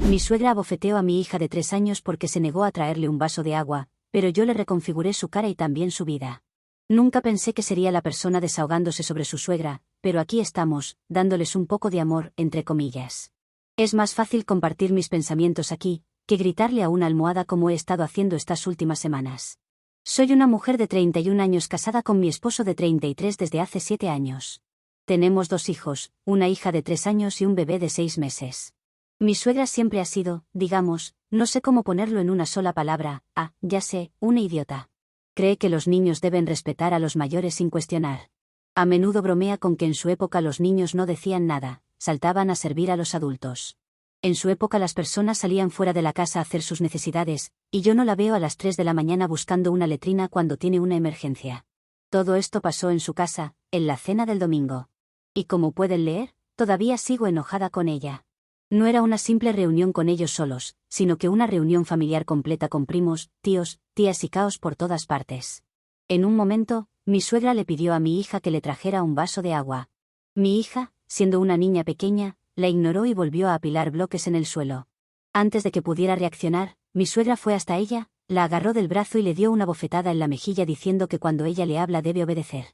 Mi suegra abofeteó a mi hija de 3 años porque se negó a traerle un vaso de agua, pero yo le reconfiguré su cara y también su vida. Nunca pensé que sería la persona desahogándose sobre su suegra, pero aquí estamos, dándoles un poco de amor, entre comillas. Es más fácil compartir mis pensamientos aquí, que gritarle a una almohada como he estado haciendo estas últimas semanas. Soy una mujer de 31 años casada con mi esposo de 33 desde hace 7 años. Tenemos 2 hijos, una hija de 3 años y un bebé de 6 meses. Mi suegra siempre ha sido, digamos, no sé cómo ponerlo en una sola palabra, ya sé, una idiota. Cree que los niños deben respetar a los mayores sin cuestionar. A menudo bromea con que en su época los niños no decían nada, saltaban a servir a los adultos. En su época las personas salían fuera de la casa a hacer sus necesidades, y yo no la veo a las 3 de la mañana buscando una letrina cuando tiene una emergencia. Todo esto pasó en su casa, en la cena del domingo. Y como pueden leer, todavía sigo enojada con ella. No era una simple reunión con ellos solos, sino que una reunión familiar completa con primos, tíos, tías y caos por todas partes. En un momento, mi suegra le pidió a mi hija que le trajera un vaso de agua. Mi hija, siendo una niña pequeña, la ignoró y volvió a apilar bloques en el suelo. Antes de que pudiera reaccionar, mi suegra fue hasta ella, la agarró del brazo y le dio una bofetada en la mejilla diciendo que cuando ella le habla debe obedecer.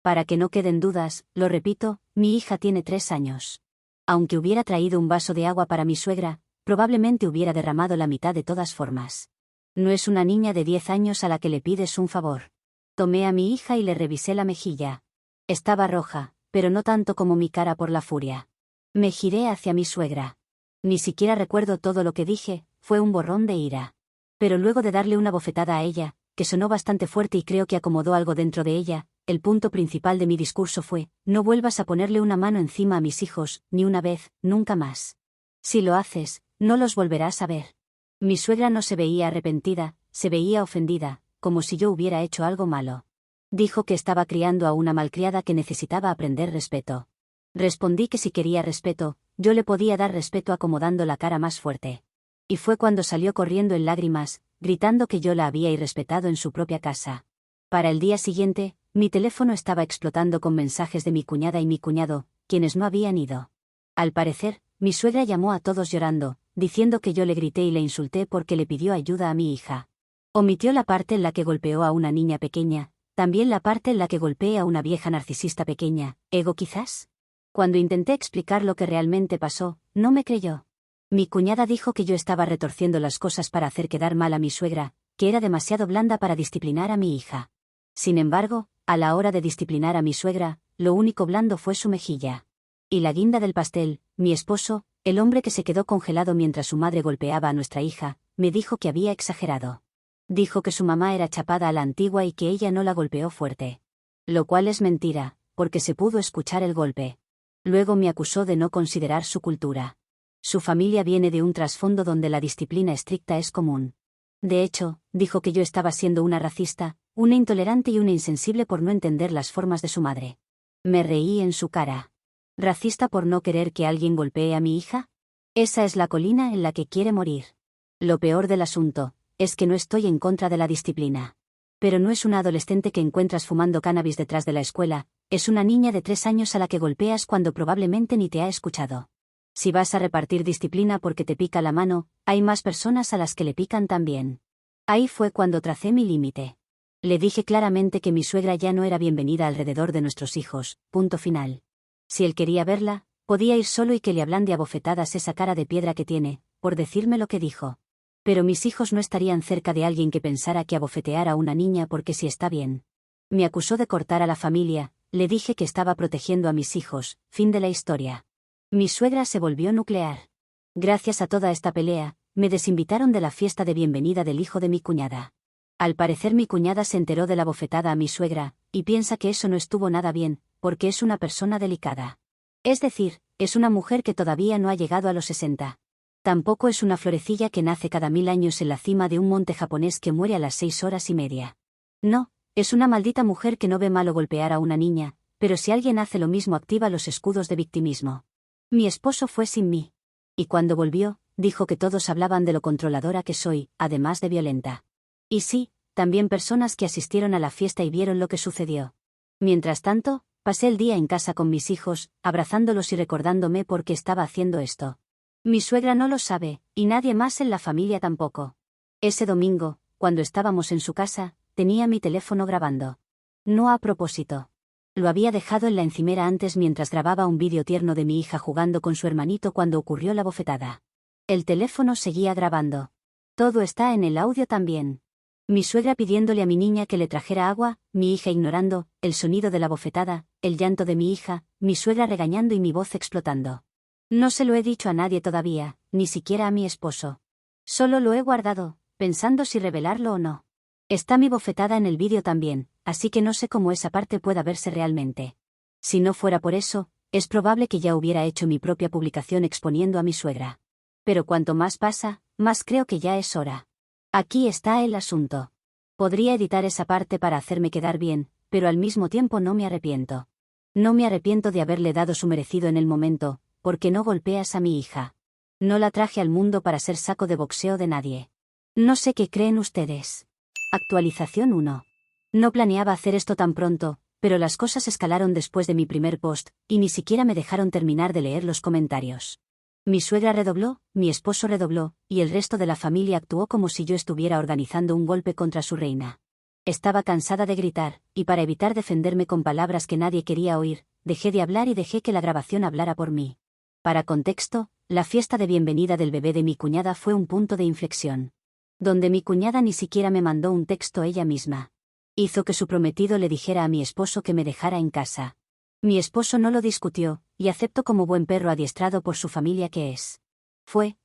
Para que no queden dudas, lo repito, mi hija tiene 3 años. Aunque hubiera traído un vaso de agua para mi suegra, probablemente hubiera derramado la mitad de todas formas. No es una niña de 10 años a la que le pides un favor. Tomé a mi hija y le revisé la mejilla. Estaba roja, pero no tanto como mi cara por la furia. Me giré hacia mi suegra. Ni siquiera recuerdo todo lo que dije, fue un borrón de ira. Pero luego de darle una bofetada a ella, que sonó bastante fuerte y creo que acomodó algo dentro de ella, el punto principal de mi discurso fue: no vuelvas a ponerle una mano encima a mis hijos, ni una vez, nunca más. Si lo haces, no los volverás a ver. Mi suegra no se veía arrepentida, se veía ofendida, como si yo hubiera hecho algo malo. Dijo que estaba criando a una malcriada que necesitaba aprender respeto. Respondí que si quería respeto, yo le podía dar respeto acomodando la cara más fuerte. Y fue cuando salió corriendo en lágrimas, gritando que yo la había irrespetado en su propia casa. Para el día siguiente, mi teléfono estaba explotando con mensajes de mi cuñada y mi cuñado, quienes no habían ido. Al parecer, mi suegra llamó a todos llorando, diciendo que yo le grité y le insulté porque le pidió ayuda a mi hija. Omitió la parte en la que golpeó a una niña pequeña, también la parte en la que golpeé a una vieja narcisista pequeña, ego quizás. Cuando intenté explicar lo que realmente pasó, no me creyó. Mi cuñada dijo que yo estaba retorciendo las cosas para hacer quedar mal a mi suegra, que era demasiado blanda para disciplinar a mi hija. Sin embargo, a la hora de disciplinar a mi suegra, lo único blando fue su mejilla. Y la guinda del pastel, mi esposo, el hombre que se quedó congelado mientras su madre golpeaba a nuestra hija, me dijo que había exagerado. Dijo que su mamá era chapada a la antigua y que ella no la golpeó fuerte. Lo cual es mentira, porque se pudo escuchar el golpe. Luego me acusó de no considerar su cultura. Su familia viene de un trasfondo donde la disciplina estricta es común. De hecho, dijo que yo estaba siendo una racista, una intolerante y una insensible por no entender las formas de su madre. Me reí en su cara. ¿Racista por no querer que alguien golpee a mi hija? Esa es la colina en la que quiere morir. Lo peor del asunto es que no estoy en contra de la disciplina. Pero no es una adolescente que encuentras fumando cannabis detrás de la escuela, es una niña de 3 años a la que golpeas cuando probablemente ni te ha escuchado. Si vas a repartir disciplina porque te pica la mano, hay más personas a las que le pican también. Ahí fue cuando tracé mi límite. Le dije claramente que mi suegra ya no era bienvenida alrededor de nuestros hijos, punto final. Si él quería verla, podía ir solo y que le ablande a bofetadas esa cara de piedra que tiene, por decirme lo que dijo. Pero mis hijos no estarían cerca de alguien que pensara que abofetear a una niña porque sí está bien. Me acusó de cortar a la familia, le dije que estaba protegiendo a mis hijos, fin de la historia. Mi suegra se volvió nuclear. Gracias a toda esta pelea, me desinvitaron de la fiesta de bienvenida del hijo de mi cuñada. Al parecer mi cuñada se enteró de la bofetada a mi suegra, y piensa que eso no estuvo nada bien, porque es una persona delicada. Es decir, es una mujer que todavía no ha llegado a los 60. Tampoco es una florecilla que nace cada 1000 años en la cima de un monte japonés que muere a las 6 horas y media. No, es una maldita mujer que no ve malo golpear a una niña, pero si alguien hace lo mismo activa los escudos de victimismo. Mi esposo fue sin mí. Y cuando volvió, dijo que todos hablaban de lo controladora que soy, además de violenta. Y sí, también personas que asistieron a la fiesta y vieron lo que sucedió. Mientras tanto, pasé el día en casa con mis hijos, abrazándolos y recordándome por qué estaba haciendo esto. Mi suegra no lo sabe, y nadie más en la familia tampoco. Ese domingo, cuando estábamos en su casa, tenía mi teléfono grabando. No a propósito. Lo había dejado en la encimera antes mientras grababa un vídeo tierno de mi hija jugando con su hermanito cuando ocurrió la bofetada. El teléfono seguía grabando. Todo está en el audio también. Mi suegra pidiéndole a mi niña que le trajera agua, mi hija ignorando, el sonido de la bofetada, el llanto de mi hija, mi suegra regañando y mi voz explotando. No se lo he dicho a nadie todavía, ni siquiera a mi esposo. Solo lo he guardado, pensando si revelarlo o no. Está mi bofetada en el vídeo también, así que no sé cómo esa parte pueda verse realmente. Si no fuera por eso, es probable que ya hubiera hecho mi propia publicación exponiendo a mi suegra. Pero cuanto más pasa, más creo que ya es hora. Aquí está el asunto. Podría editar esa parte para hacerme quedar bien, pero al mismo tiempo no me arrepiento. No me arrepiento de haberle dado su merecido en el momento, porque no golpeas a mi hija. No la traje al mundo para ser saco de boxeo de nadie. No sé qué creen ustedes. Actualización 1. No planeaba hacer esto tan pronto, pero las cosas escalaron después de mi primer post, y ni siquiera me dejaron terminar de leer los comentarios. Mi suegra redobló, mi esposo redobló, y el resto de la familia actuó como si yo estuviera organizando un golpe contra su reina. Estaba cansada de gritar, y para evitar defenderme con palabras que nadie quería oír, dejé de hablar y dejé que la grabación hablara por mí. Para contexto, la fiesta de bienvenida del bebé de mi cuñada fue un punto de inflexión. Donde mi cuñada ni siquiera me mandó un texto ella misma. Hizo que su prometido le dijera a mi esposo que me dejara en casa. Mi esposo no lo discutió, y aceptó como buen perro adiestrado por su familia que es.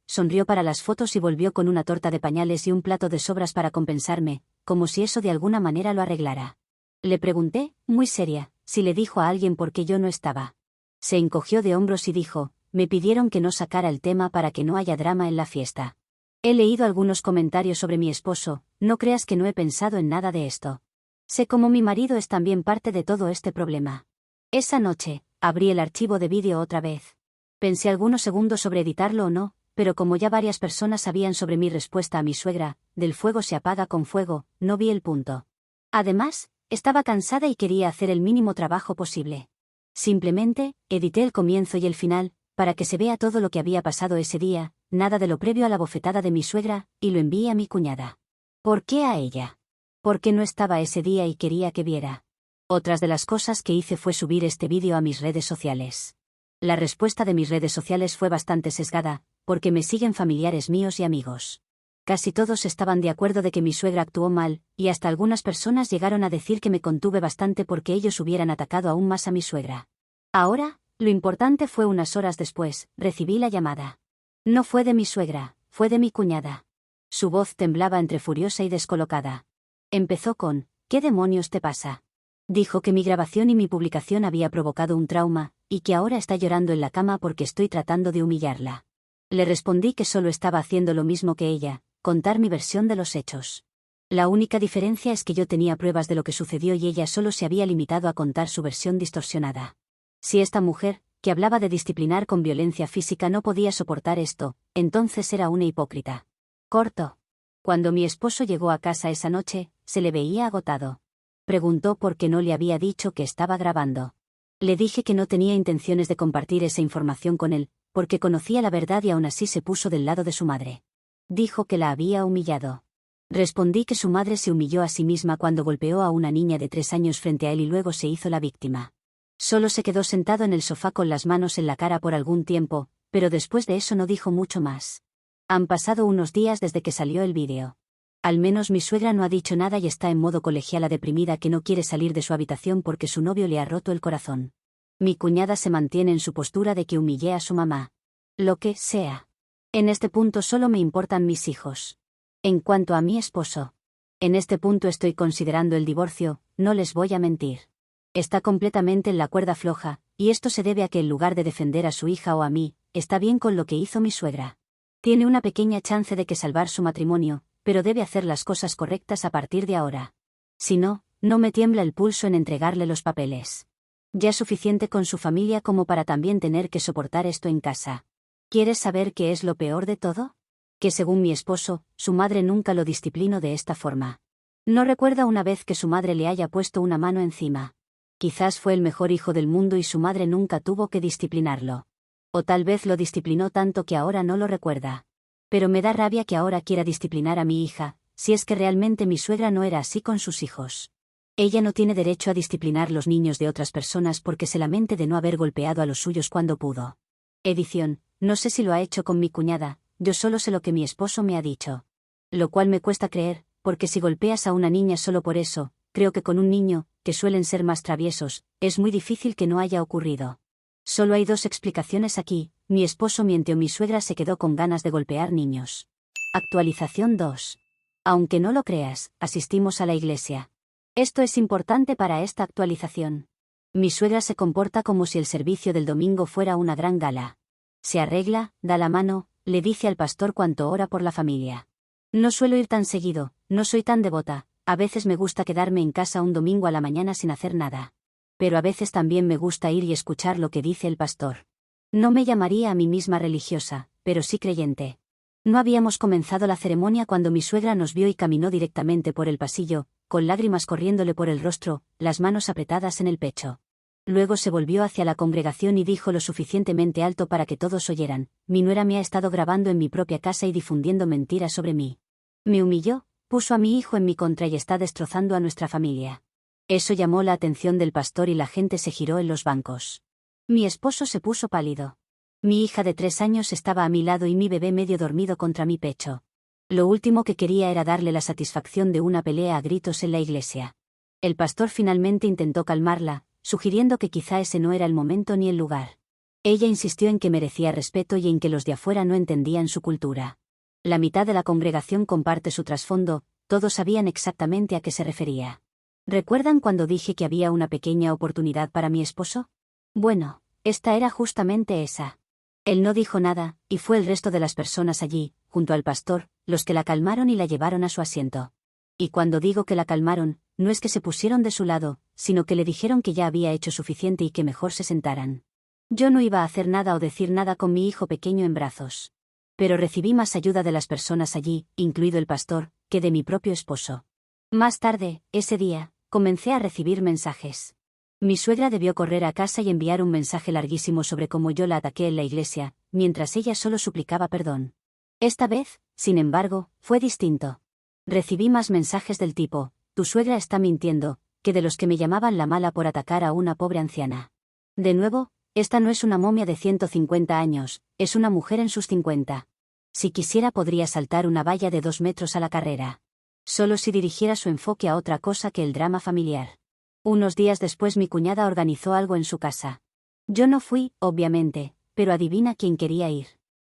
Sonrió para las fotos y volvió con una torta de pañales y un plato de sobras para compensarme, como si eso de alguna manera lo arreglara. Le pregunté, muy seria, si le dijo a alguien por qué yo no estaba. Se encogió de hombros y dijo, me pidieron que no sacara el tema para que no haya drama en la fiesta. He leído algunos comentarios sobre mi esposo, no creas que no he pensado en nada de esto. Sé cómo mi marido es también parte de todo este problema. Esa noche, abrí el archivo de vídeo otra vez. Pensé algunos segundos sobre editarlo o no, pero como ya varias personas sabían sobre mi respuesta a mi suegra, del fuego se apaga con fuego, no vi el punto. Además, estaba cansada y quería hacer el mínimo trabajo posible. Simplemente, edité el comienzo y el final, para que se vea todo lo que había pasado ese día, nada de lo previo a la bofetada de mi suegra, y lo envié a mi cuñada. ¿Por qué a ella? Porque no estaba ese día y quería que viera. Otras de las cosas que hice fue subir este vídeo a mis redes sociales. La respuesta de mis redes sociales fue bastante sesgada, porque me siguen familiares míos y amigos. Casi todos estaban de acuerdo de que mi suegra actuó mal, y hasta algunas personas llegaron a decir que me contuve bastante porque ellos hubieran atacado aún más a mi suegra. Ahora, lo importante fue unas horas después, recibí la llamada. No fue de mi suegra, fue de mi cuñada. Su voz temblaba entre furiosa y descolocada. Empezó con, ¿qué demonios te pasa? Dijo que mi grabación y mi publicación había provocado un trauma, y que ahora está llorando en la cama porque estoy tratando de humillarla. Le respondí que solo estaba haciendo lo mismo que ella, contar mi versión de los hechos. La única diferencia es que yo tenía pruebas de lo que sucedió y ella solo se había limitado a contar su versión distorsionada. Si esta mujer, que hablaba de disciplinar con violencia física no podía soportar esto, entonces era una hipócrita. Corto. Cuando mi esposo llegó a casa esa noche, se le veía agotado. Preguntó por qué no le había dicho que estaba grabando. Le dije que no tenía intenciones de compartir esa información con él, porque conocía la verdad y aún así se puso del lado de su madre. Dijo que la había humillado. Respondí que su madre se humilló a sí misma cuando golpeó a una niña de 3 años frente a él y luego se hizo la víctima. Solo se quedó sentado en el sofá con las manos en la cara por algún tiempo, pero después de eso no dijo mucho más. Han pasado unos días desde que salió el vídeo. Al menos mi suegra no ha dicho nada y está en modo colegiala deprimida que no quiere salir de su habitación porque su novio le ha roto el corazón. Mi cuñada se mantiene en su postura de que humillé a su mamá. Lo que sea. En este punto solo me importan mis hijos. En cuanto a mi esposo. En este punto estoy considerando el divorcio, no les voy a mentir. Está completamente en la cuerda floja, y esto se debe a que en lugar de defender a su hija o a mí, está bien con lo que hizo mi suegra. Tiene una pequeña chance de que salvar su matrimonio, pero debe hacer las cosas correctas a partir de ahora. Si no, no me tiembla el pulso en entregarle los papeles. Ya es suficiente con su familia como para también tener que soportar esto en casa. ¿Quieres saber qué es lo peor de todo? Que según mi esposo, su madre nunca lo disciplinó de esta forma. No recuerda una vez que su madre le haya puesto una mano encima. Quizás fue el mejor hijo del mundo y su madre nunca tuvo que disciplinarlo. O tal vez lo disciplinó tanto que ahora no lo recuerda. Pero me da rabia que ahora quiera disciplinar a mi hija, si es que realmente mi suegra no era así con sus hijos. Ella no tiene derecho a disciplinar los niños de otras personas porque se lamente de no haber golpeado a los suyos cuando pudo. Edición, no sé si lo ha hecho con mi cuñada, yo solo sé lo que mi esposo me ha dicho. Lo cual me cuesta creer, porque si golpeas a una niña solo por eso, creo que con un niño, que suelen ser más traviesos, es muy difícil que no haya ocurrido. Solo hay dos explicaciones aquí, mi esposo miente o mi suegra se quedó con ganas de golpear niños. Actualización 2. Aunque no lo creas, asistimos a la iglesia. Esto es importante para esta actualización. Mi suegra se comporta como si el servicio del domingo fuera una gran gala. Se arregla, da la mano, le dice al pastor cuánto ora por la familia. No suelo ir tan seguido, no soy tan devota, a veces me gusta quedarme en casa un domingo a la mañana sin hacer nada. Pero a veces también me gusta ir y escuchar lo que dice el pastor. No me llamaría a mí misma religiosa, pero sí creyente. No habíamos comenzado la ceremonia cuando mi suegra nos vio y caminó directamente por el pasillo, con lágrimas corriéndole por el rostro, las manos apretadas en el pecho. Luego se volvió hacia la congregación y dijo lo suficientemente alto para que todos oyeran: mi nuera me ha estado grabando en mi propia casa y difundiendo mentiras sobre mí. Me humilló, puso a mi hijo en mi contra y está destrozando a nuestra familia. Eso llamó la atención del pastor y la gente se giró en los bancos. Mi esposo se puso pálido. Mi hija de 3 años estaba a mi lado y mi bebé medio dormido contra mi pecho. Lo último que quería era darle la satisfacción de una pelea a gritos en la iglesia. El pastor finalmente intentó calmarla, sugiriendo que quizá ese no era el momento ni el lugar. Ella insistió en que merecía respeto y en que los de afuera no entendían su cultura. La mitad de la congregación comparte su trasfondo, todos sabían exactamente a qué se refería. ¿Recuerdan cuando dije que había una pequeña oportunidad para mi esposo? Bueno, esta era justamente esa. Él no dijo nada, y fue el resto de las personas allí, junto al pastor, los que la calmaron y la llevaron a su asiento. Y cuando digo que la calmaron, no es que se pusieron de su lado, sino que le dijeron que ya había hecho suficiente y que mejor se sentaran. Yo no iba a hacer nada o decir nada con mi hijo pequeño en brazos. Pero recibí más ayuda de las personas allí, incluido el pastor, que de mi propio esposo. Más tarde, ese día, comencé a recibir mensajes. Mi suegra debió correr a casa y enviar un mensaje larguísimo sobre cómo yo la ataqué en la iglesia, mientras ella solo suplicaba perdón. Esta vez, sin embargo, fue distinto. Recibí más mensajes del tipo: tu suegra está mintiendo, que de los que me llamaban la mala por atacar a una pobre anciana. De nuevo, esta no es una momia de 150 años, es una mujer en sus 50. Si quisiera podría saltar una valla de 2 metros a la carrera. Solo si dirigiera su enfoque a otra cosa que el drama familiar. Unos días después mi cuñada organizó algo en su casa. Yo no fui, obviamente, pero adivina quién quería ir.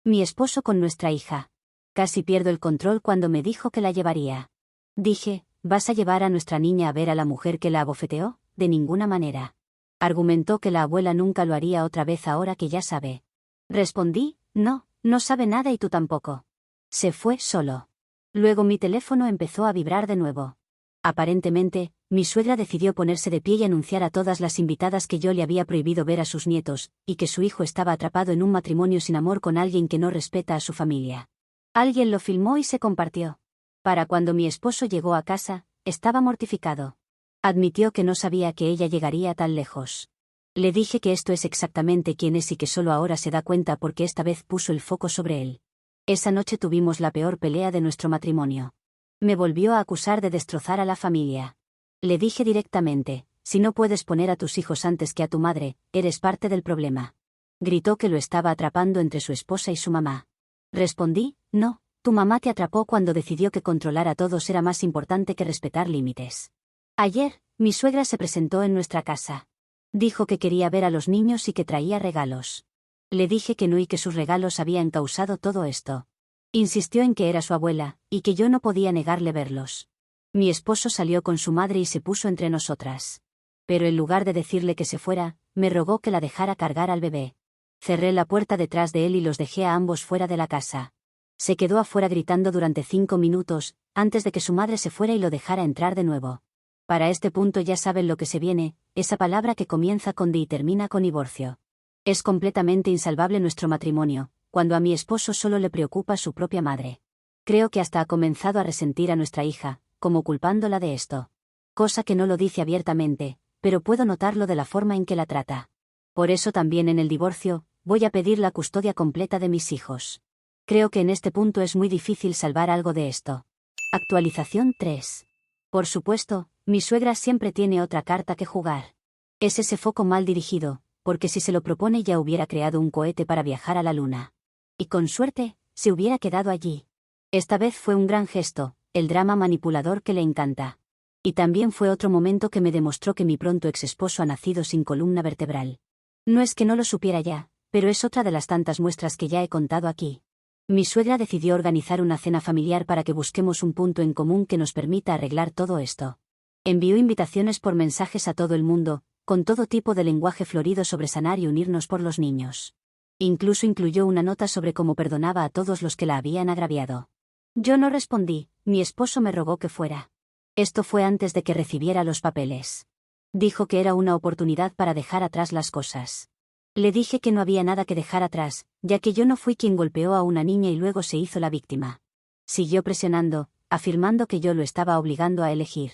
Mi esposo con nuestra hija. Casi pierdo el control cuando me dijo que la llevaría. Dije: ¿vas a llevar a nuestra niña a ver a la mujer que la abofeteó? De ninguna manera. Argumentó que la abuela nunca lo haría otra vez ahora que ya sabe. Respondí: no, no sabe nada y tú tampoco. Se fue solo. Luego mi teléfono empezó a vibrar de nuevo. Aparentemente, mi suegra decidió ponerse de pie y anunciar a todas las invitadas que yo le había prohibido ver a sus nietos, y que su hijo estaba atrapado en un matrimonio sin amor con alguien que no respeta a su familia. Alguien lo filmó y se compartió. Para cuando mi esposo llegó a casa, estaba mortificado. Admitió que no sabía que ella llegaría tan lejos. Le dije que esto es exactamente quién es y que solo ahora se da cuenta porque esta vez puso el foco sobre él. Esa noche tuvimos la peor pelea de nuestro matrimonio. Me volvió a acusar de destrozar a la familia. Le dije directamente: si no puedes poner a tus hijos antes que a tu madre, eres parte del problema. Gritó que lo estaba atrapando entre su esposa y su mamá. Respondí: no, tu mamá te atrapó cuando decidió que controlar a todos era más importante que respetar límites. Ayer, mi suegra se presentó en nuestra casa. Dijo que quería ver a los niños y que traía regalos. Le dije que no y que sus regalos habían causado todo esto. Insistió en que era su abuela, y que yo no podía negarle verlos. Mi esposo salió con su madre y se puso entre nosotras. Pero en lugar de decirle que se fuera, me rogó que la dejara cargar al bebé. Cerré la puerta detrás de él y los dejé a ambos fuera de la casa. Se quedó afuera gritando durante 5 minutos, antes de que su madre se fuera y lo dejara entrar de nuevo. Para este punto ya saben lo que se viene, esa palabra que comienza con di y termina con divorcio. Es completamente insalvable nuestro matrimonio, cuando a mi esposo solo le preocupa su propia madre. Creo que hasta ha comenzado a resentir a nuestra hija, como culpándola de esto. Cosa que no lo dice abiertamente, pero puedo notarlo de la forma en que la trata. Por eso también en el divorcio, voy a pedir la custodia completa de mis hijos. Creo que en este punto es muy difícil salvar algo de esto. Actualización 3. Por supuesto, mi suegra siempre tiene otra carta que jugar. Es ese foco mal dirigido, porque si se lo propone ya hubiera creado un cohete para viajar a la luna. Y con suerte, se hubiera quedado allí. Esta vez fue un gran gesto, el drama manipulador que le encanta. Y también fue otro momento que me demostró que mi pronto exesposo ha nacido sin columna vertebral. No es que no lo supiera ya, pero es otra de las tantas muestras que ya he contado aquí. Mi suegra decidió organizar una cena familiar para que busquemos un punto en común que nos permita arreglar todo esto. Envió invitaciones por mensajes a todo el mundo, con todo tipo de lenguaje florido sobre sanar y unirnos por los niños. Incluso incluyó una nota sobre cómo perdonaba a todos los que la habían agraviado. Yo no respondí, mi esposo me rogó que fuera. Esto fue antes de que recibiera los papeles. Dijo que era una oportunidad para dejar atrás las cosas. Le dije que no había nada que dejar atrás, ya que yo no fui quien golpeó a una niña y luego se hizo la víctima. Siguió presionando, afirmando que yo lo estaba obligando a elegir.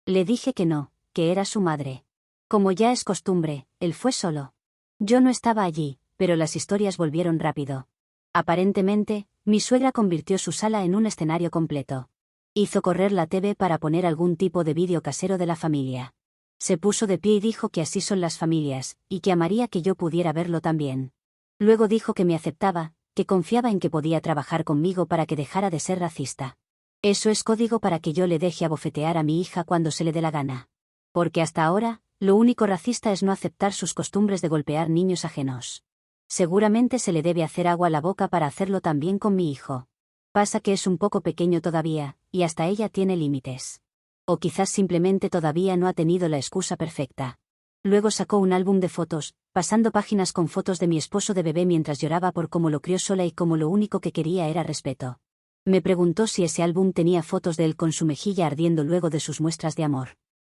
Le dije que no, que era su madre. Como ya es costumbre, él fue solo. Yo no estaba allí, pero las historias volvieron rápido. Aparentemente, mi suegra convirtió su sala en un escenario completo. Hizo correr la TV para poner algún tipo de vídeo casero de la familia. Se puso de pie y dijo que así son las familias, y que amaría que yo pudiera verlo también. Luego dijo que me aceptaba, que confiaba en que podía trabajar conmigo para que dejara de ser racista. Eso es código para que yo le deje abofetear a mi hija cuando se le dé la gana. Porque hasta ahora, lo único racista es no aceptar sus costumbres de golpear niños ajenos. Seguramente se le debe hacer agua a la boca para hacerlo también con mi hijo. Pasa que es un poco pequeño todavía, y hasta ella tiene límites. O quizás simplemente todavía no ha tenido la excusa perfecta. Luego sacó un álbum de fotos, pasando páginas con fotos de mi esposo de bebé mientras lloraba por cómo lo crió sola y cómo lo único que quería era respeto. Me preguntó si ese álbum tenía fotos de él con su mejilla ardiendo luego de sus muestras de amor.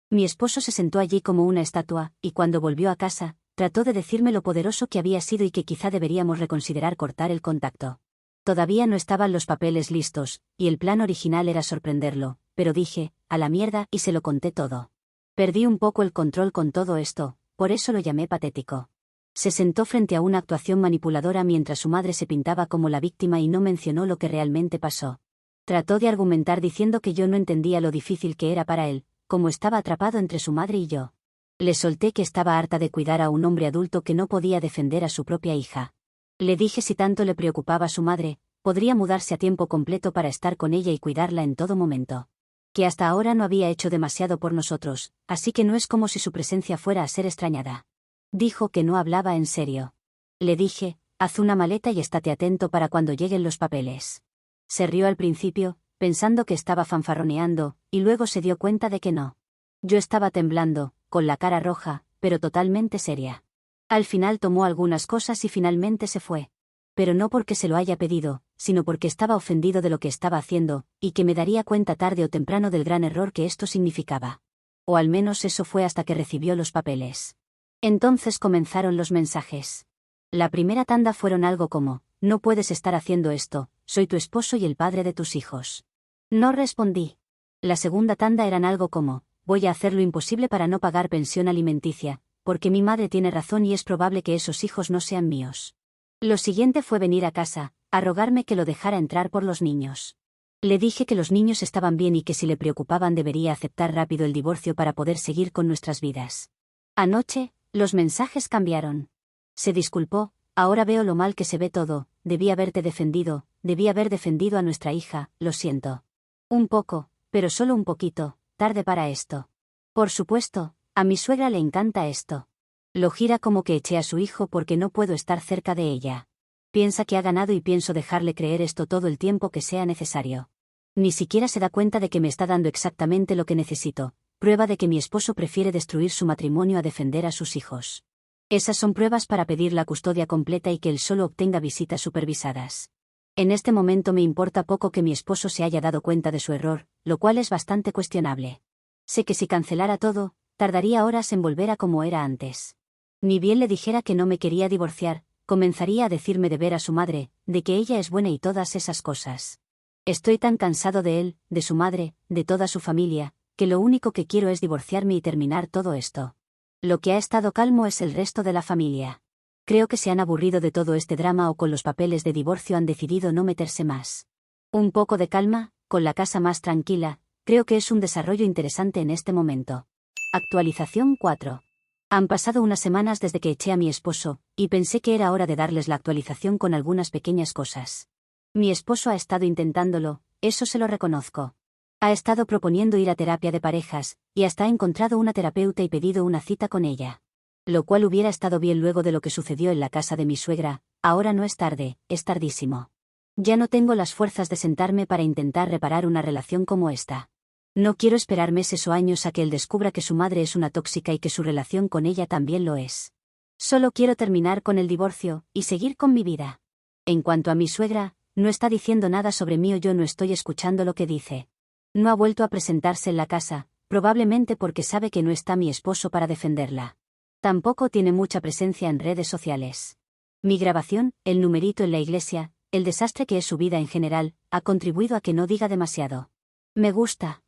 Mi esposo se sentó allí como una estatua, y cuando volvió a casa, trató de decirme lo poderoso que había sido y que quizá deberíamos reconsiderar cortar el contacto. Todavía no estaban los papeles listos, y el plan original era sorprenderlo, pero dije, a la mierda, y se lo conté todo. Perdí un poco el control con todo esto, por eso lo llamé patético. Se sentó frente a una actuación manipuladora mientras su madre se pintaba como la víctima y no mencionó lo que realmente pasó. Trató de argumentar diciendo que yo no entendía lo difícil que era para él, como estaba atrapado entre su madre y yo. Le solté que estaba harta de cuidar a un hombre adulto que no podía defender a su propia hija. Le dije si tanto le preocupaba su madre, podría mudarse a tiempo completo para estar con ella y cuidarla en todo momento. Que hasta ahora no había hecho demasiado por nosotros, así que no es como si su presencia fuera a ser extrañada. Dijo que no hablaba en serio. Le dije, haz una maleta y estate atento para cuando lleguen los papeles. Se rió al principio, pensando que estaba fanfarroneando, y luego se dio cuenta de que no. Yo estaba temblando, con la cara roja, pero totalmente seria. Al final tomó algunas cosas y finalmente se fue. Pero no porque se lo haya pedido, sino porque estaba ofendido de lo que estaba haciendo, y que me daría cuenta tarde o temprano del gran error que esto significaba. O al menos eso fue hasta que recibió los papeles. Entonces comenzaron los mensajes. La primera tanda fueron algo como, no puedes estar haciendo esto, soy tu esposo y el padre de tus hijos. No respondí. La segunda tanda eran algo como, voy a hacer lo imposible para no pagar pensión alimenticia, porque mi madre tiene razón y es probable que esos hijos no sean míos. Lo siguiente fue venir a casa, a rogarme que lo dejara entrar por los niños. Le dije que los niños estaban bien y que si le preocupaban debería aceptar rápido el divorcio para poder seguir con nuestras vidas. Anoche, los mensajes cambiaron. Se disculpó, ahora veo lo mal que se ve todo, debí haberte defendido, debí haber defendido a nuestra hija, lo siento. Un poco, pero solo un poquito, tarde para esto. Por supuesto, a mi suegra le encanta esto. Lo gira como que eché a su hijo porque no puedo estar cerca de ella. Piensa que ha ganado y pienso dejarle creer esto todo el tiempo que sea necesario. Ni siquiera se da cuenta de que me está dando exactamente lo que necesito, prueba de que mi esposo prefiere destruir su matrimonio a defender a sus hijos. Esas son pruebas para pedir la custodia completa y que él solo obtenga visitas supervisadas. En este momento me importa poco que mi esposo se haya dado cuenta de su error, lo cual es bastante cuestionable. Sé que si cancelara todo, tardaría horas en volver a como era antes. Ni bien le dijera que no me quería divorciar, comenzaría a decirme de ver a su madre, de que ella es buena y todas esas cosas. Estoy tan cansado de él, de su madre, de toda su familia, que lo único que quiero es divorciarme y terminar todo esto. Lo que ha estado calmo es el resto de la familia. Creo que se han aburrido de todo este drama o con los papeles de divorcio han decidido no meterse más. Un poco de calma, con la casa más tranquila, creo que es un desarrollo interesante en este momento. Actualización 4. Han pasado unas semanas desde que eché a mi esposo, y pensé que era hora de darles la actualización con algunas pequeñas cosas. Mi esposo ha estado intentándolo, eso se lo reconozco. Ha estado proponiendo ir a terapia de parejas, y hasta ha encontrado una terapeuta y pedido una cita con ella. Lo cual hubiera estado bien luego de lo que sucedió en la casa de mi suegra. Ahora no es tarde, es tardísimo. Ya no tengo las fuerzas de sentarme para intentar reparar una relación como esta. No quiero esperar meses o años a que él descubra que su madre es una tóxica y que su relación con ella también lo es. Solo quiero terminar con el divorcio, y seguir con mi vida. En cuanto a mi suegra, no está diciendo nada sobre mí o yo no estoy escuchando lo que dice. No ha vuelto a presentarse en la casa, probablemente porque sabe que no está mi esposo para defenderla. Tampoco tiene mucha presencia en redes sociales. Mi grabación, el numerito en la iglesia, el desastre que es su vida en general, ha contribuido a que no diga demasiado. Me gusta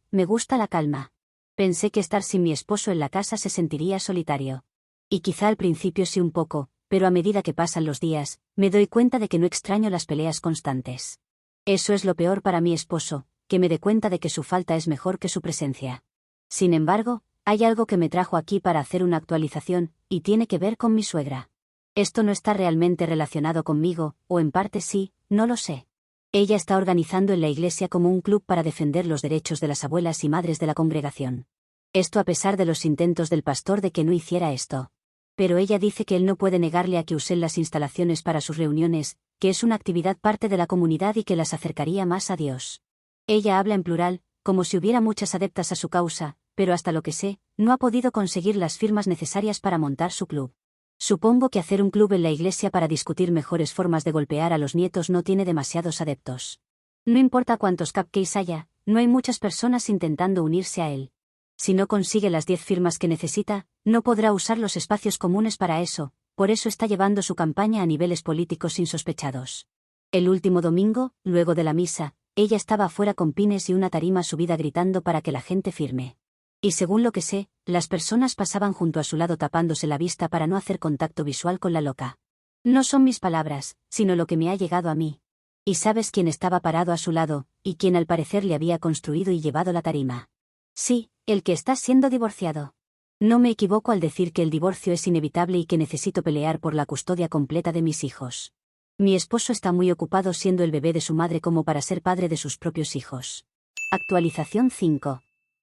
la calma. Pensé que estar sin mi esposo en la casa se sentiría solitario. Y quizá al principio sí un poco, pero a medida que pasan los días, me doy cuenta de que no extraño las peleas constantes. Eso es lo peor para mi esposo, que me dé cuenta de que su falta es mejor que su presencia. Sin embargo, hay algo que me trajo aquí para hacer una actualización, y tiene que ver con mi suegra. Esto no está realmente relacionado conmigo, o en parte sí, no lo sé. Ella está organizando en la iglesia como un club para defender los derechos de las abuelas y madres de la congregación. Esto a pesar de los intentos del pastor de que no hiciera esto. Pero ella dice que él no puede negarle a que usen las instalaciones para sus reuniones, que es una actividad parte de la comunidad y que las acercaría más a Dios. Ella habla en plural, como si hubiera muchas adeptas a su causa, pero hasta lo que sé, no ha podido conseguir las firmas necesarias para montar su club. Supongo que hacer un club en la iglesia para discutir mejores formas de golpear a los nietos no tiene demasiados adeptos. No importa cuántos cupcakes haya, no hay muchas personas intentando unirse a él. Si no consigue las 10 firmas que necesita, no podrá usar los espacios comunes para eso, por eso está llevando su campaña a niveles políticos insospechados. El último domingo, luego de la misa, ella estaba afuera con pines y una tarima subida gritando para que la gente firme. Y según lo que sé, las personas pasaban junto a su lado tapándose la vista para no hacer contacto visual con la loca. No son mis palabras, sino lo que me ha llegado a mí. ¿Y sabes quién estaba parado a su lado, y quién al parecer le había construido y llevado la tarima? Sí, el que está siendo divorciado. No me equivoco al decir que el divorcio es inevitable y que necesito pelear por la custodia completa de mis hijos. Mi esposo está muy ocupado siendo el bebé de su madre como para ser padre de sus propios hijos. Actualización 5.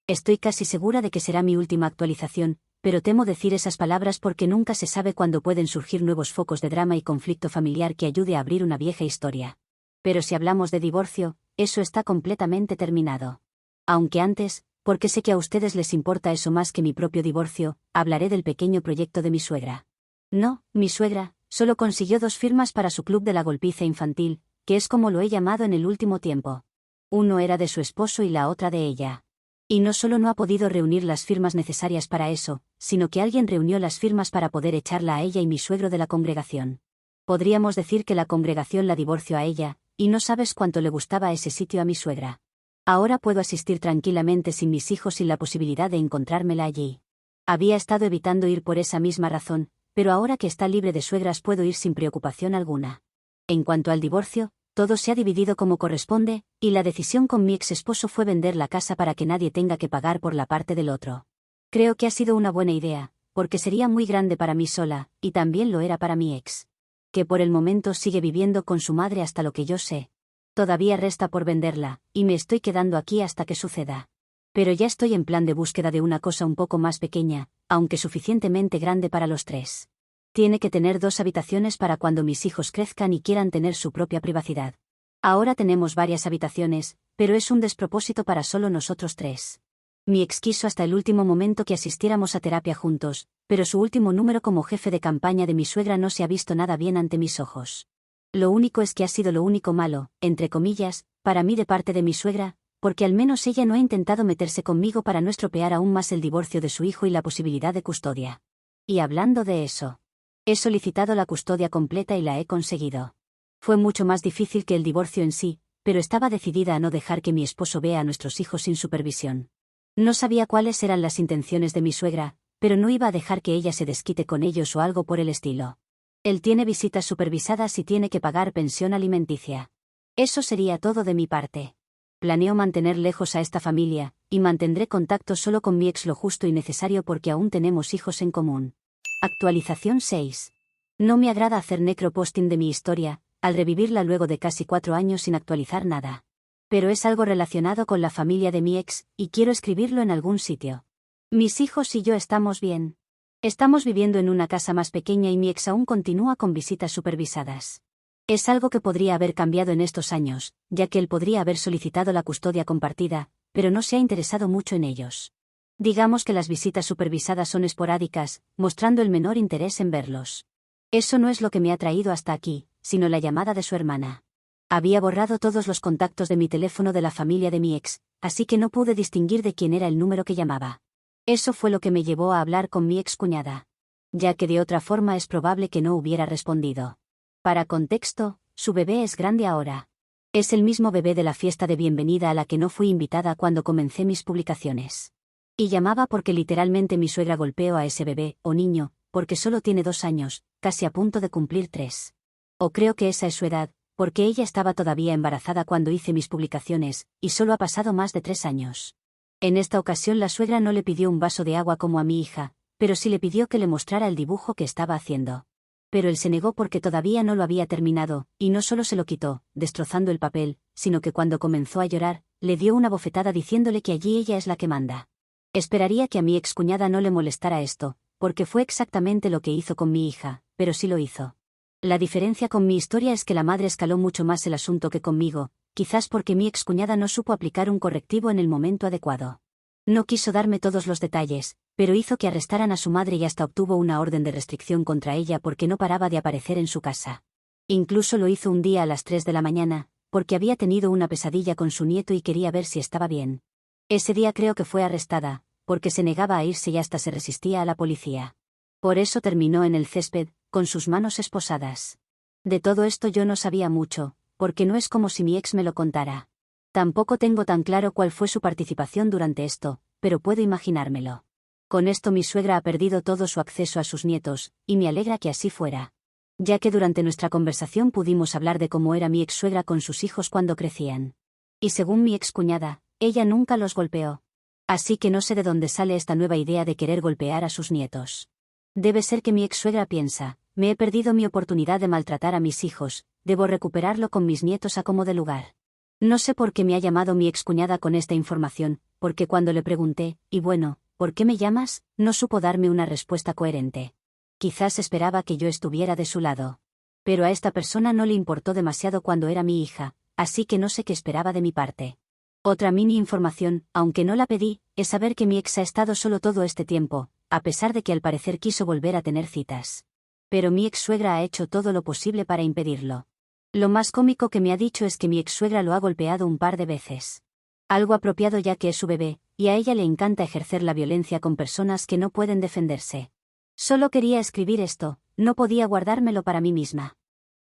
Estoy casi segura de que será mi última actualización, pero temo decir esas palabras porque nunca se sabe cuándo pueden surgir nuevos focos de drama y conflicto familiar que ayude a abrir una vieja historia. Pero si hablamos de divorcio, eso está completamente terminado. Aunque antes, porque sé que a ustedes les importa eso más que mi propio divorcio, hablaré del pequeño proyecto de mi suegra. No, mi suegra, solo consiguió 2 firmas para su club de la golpiza infantil, que es como lo he llamado en el último tiempo. Uno era de su esposo y la otra de ella. Y no solo no ha podido reunir las firmas necesarias para eso, sino que alguien reunió las firmas para poder echarla a ella y mi suegro de la congregación. Podríamos decir que la congregación la divorció a ella, y no sabes cuánto le gustaba ese sitio a mi suegra. Ahora puedo asistir tranquilamente sin mis hijos sin la posibilidad de encontrármela allí. Había estado evitando ir por esa misma razón, pero ahora que está libre de suegras puedo ir sin preocupación alguna. En cuanto al divorcio, todo se ha dividido como corresponde, y la decisión con mi ex esposo fue vender la casa para que nadie tenga que pagar por la parte del otro. Creo que ha sido una buena idea, porque sería muy grande para mí sola, y también lo era para mi ex. Que por el momento sigue viviendo con su madre hasta lo que yo sé. Todavía resta por venderla, y me estoy quedando aquí hasta que suceda. Pero ya estoy en plan de búsqueda de una cosa un poco más pequeña, aunque suficientemente grande para los 3. Tiene que tener 2 habitaciones para cuando mis hijos crezcan y quieran tener su propia privacidad. Ahora tenemos varias habitaciones, pero es un despropósito para solo nosotros 3. Mi ex quiso hasta el último momento que asistiéramos a terapia juntos, pero su último número como jefe de campaña de mi suegra no se ha visto nada bien ante mis ojos. Lo único es que ha sido lo único malo, entre comillas, para mí de parte de mi suegra, porque al menos ella no ha intentado meterse conmigo para no estropear aún más el divorcio de su hijo y la posibilidad de custodia. Y hablando de eso, he solicitado la custodia completa y la he conseguido. Fue mucho más difícil que el divorcio en sí, pero estaba decidida a no dejar que mi esposo vea a nuestros hijos sin supervisión. No sabía cuáles eran las intenciones de mi suegra, pero no iba a dejar que ella se desquite con ellos o algo por el estilo. Él tiene visitas supervisadas y tiene que pagar pensión alimenticia. Eso sería todo de mi parte. Planeo mantener lejos a esta familia, y mantendré contacto solo con mi ex lo justo y necesario porque aún tenemos hijos en común. Actualización 6. No me agrada hacer necroposting de mi historia, al revivirla luego de casi 4 años sin actualizar nada. Pero es algo relacionado con la familia de mi ex, y quiero escribirlo en algún sitio. Mis hijos y yo estamos bien. Estamos viviendo en una casa más pequeña y mi ex aún continúa con visitas supervisadas. Es algo que podría haber cambiado en estos años, ya que él podría haber solicitado la custodia compartida, pero no se ha interesado mucho en ellos. Digamos que las visitas supervisadas son esporádicas, mostrando el menor interés en verlos. Eso no es lo que me ha traído hasta aquí, sino la llamada de su hermana. Había borrado todos los contactos de mi teléfono de la familia de mi ex, así que no pude distinguir de quién era el número que llamaba. Eso fue lo que me llevó a hablar con mi excuñada. Ya que de otra forma es probable que no hubiera respondido. Para contexto, su bebé es grande ahora. Es el mismo bebé de la fiesta de bienvenida a la que no fui invitada cuando comencé mis publicaciones. Y llamaba porque literalmente mi suegra golpeó a ese bebé, o niño, porque solo tiene 2 años, casi a punto de cumplir 3. O creo que esa es su edad, porque ella estaba todavía embarazada cuando hice mis publicaciones, y solo ha pasado más de 3 años. En esta ocasión la suegra no le pidió un vaso de agua como a mi hija, pero sí le pidió que le mostrara el dibujo que estaba haciendo. Pero él se negó porque todavía no lo había terminado, y no solo se lo quitó, destrozando el papel, sino que cuando comenzó a llorar, le dio una bofetada diciéndole que allí ella es la que manda. Esperaría que a mi excuñada no le molestara esto, porque fue exactamente lo que hizo con mi hija, pero sí lo hizo. La diferencia con mi historia es que la madre escaló mucho más el asunto que conmigo, quizás porque mi excuñada no supo aplicar un correctivo en el momento adecuado. No quiso darme todos los detalles, pero hizo que arrestaran a su madre y hasta obtuvo una orden de restricción contra ella porque no paraba de aparecer en su casa. Incluso lo hizo un día a las 3 de la mañana, porque había tenido una pesadilla con su nieto y quería ver si estaba bien. Ese día creo que fue arrestada, porque se negaba a irse y hasta se resistía a la policía. Por eso terminó en el césped, con sus manos esposadas. De todo esto yo no sabía mucho, porque no es como si mi ex me lo contara. Tampoco tengo tan claro cuál fue su participación durante esto, pero puedo imaginármelo. Con esto mi suegra ha perdido todo su acceso a sus nietos, y me alegra que así fuera. Ya que durante nuestra conversación pudimos hablar de cómo era mi ex suegra con sus hijos cuando crecían. Y según mi excuñada, ella nunca los golpeó. Así que no sé de dónde sale esta nueva idea de querer golpear a sus nietos. Debe ser que mi ex suegra piensa, me he perdido mi oportunidad de maltratar a mis hijos, debo recuperarlo con mis nietos a como de lugar. No sé por qué me ha llamado mi excuñada con esta información, porque cuando le pregunté, y bueno, ¿por qué me llamas?, no supo darme una respuesta coherente. Quizás esperaba que yo estuviera de su lado. Pero a esta persona no le importó demasiado cuando era mi hija, así que no sé qué esperaba de mi parte. Otra mini información, aunque no la pedí, es saber que mi ex ha estado solo todo este tiempo, a pesar de que al parecer quiso volver a tener citas. Pero mi ex suegra ha hecho todo lo posible para impedirlo. Lo más cómico que me ha dicho es que mi ex-suegra lo ha golpeado un par de veces. Algo apropiado ya que es su bebé, y a ella le encanta ejercer la violencia con personas que no pueden defenderse. Solo quería escribir esto, no podía guardármelo para mí misma.